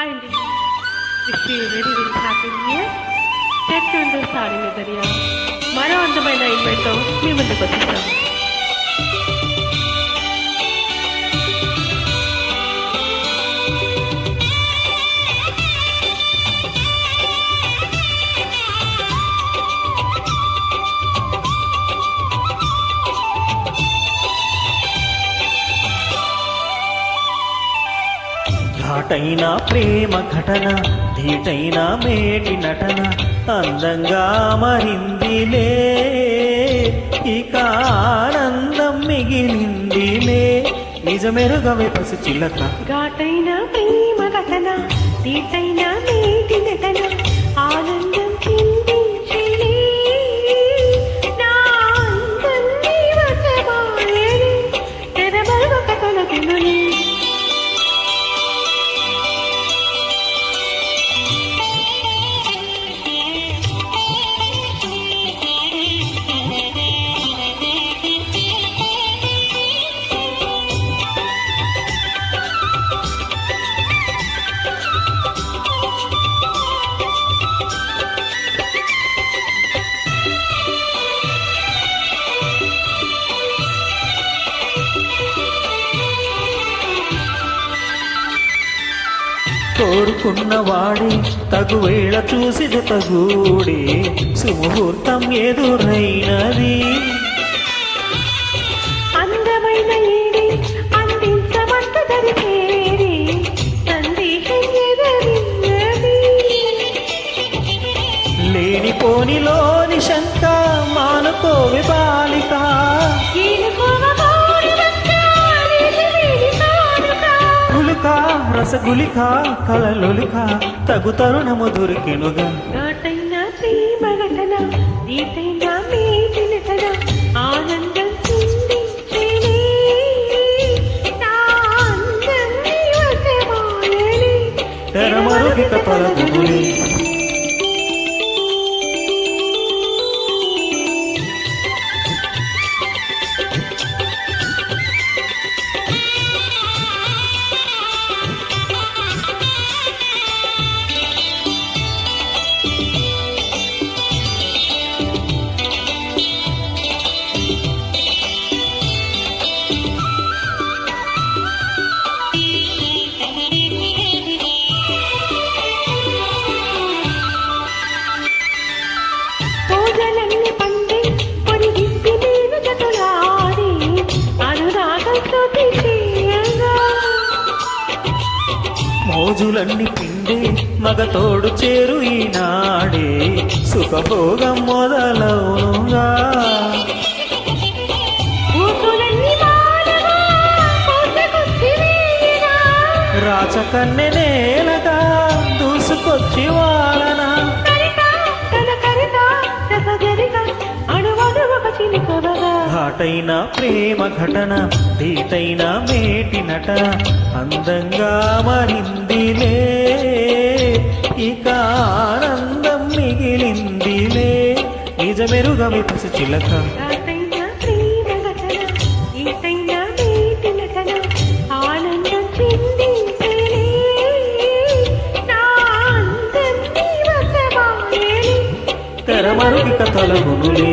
Hi అండి. Wish you very very happy new year. State Yoon sorry Dariya మరో అందమైన ఈవెంట్తో మీ ముందుకు వచ్చేస్తాము. ఘాటైన ప్రేమ ఘటన, ధీటైన మేటి నటన, అందంగా మరిందిలే, ఇక ఆనందం మిగిలిందిలే, నిజమెరుగవే పసి చిలక. ఘాటైన ప్రేమ ఘటన, ధీటైన మేటి నటన, ఆనందం చిందించేలే, నా అందం నీ వశమాయెలే, తెరమరుగక తొలగునులే. కోరుకున్నవాడే తగువేళ చూసి జతగూడే, సుముహూర్తం ఎదురైనది. అందమైన ఏడే అందించమంత దరిచేరి, సందేశం ఎదురిన్నది. లేనిపోనిలోని శంక మానుకోవి బాలిక, రసగులిక కలలొలిక తగు తరుణము దొరికెనుగా. ఘాటైన ప్రేమ ఘటన, ధీటైన మేటి నటన, ఆనందం చిందించేలే, నా అందం నీ వశమాయెలే, తెరమరుగిక తొలగునులే. పూజలన్నీ పండి పొరిగించి నేను జతులాడి, అనురాగం స్తుతి చేయగా, మోజులన్నీ పిండే మగతోడు చేరు ఈనాడే, సుఖభోగం మొదలవునుగా. పూసులన్నీ మాలగా పూసకొచ్చి వేయగా, రాచకన్నె నేలగా దూసుకొచ్చి వాలనా, ఘాటైన ప్రేమ ఘటన, ధీటైన మేటి నటన, అందంగా మరిందిలే, ఇక ఆనందం మిగిలిందిలే, నిజమెరుగవి పసి చిలక. తెరమరుగిక తొలగునులే.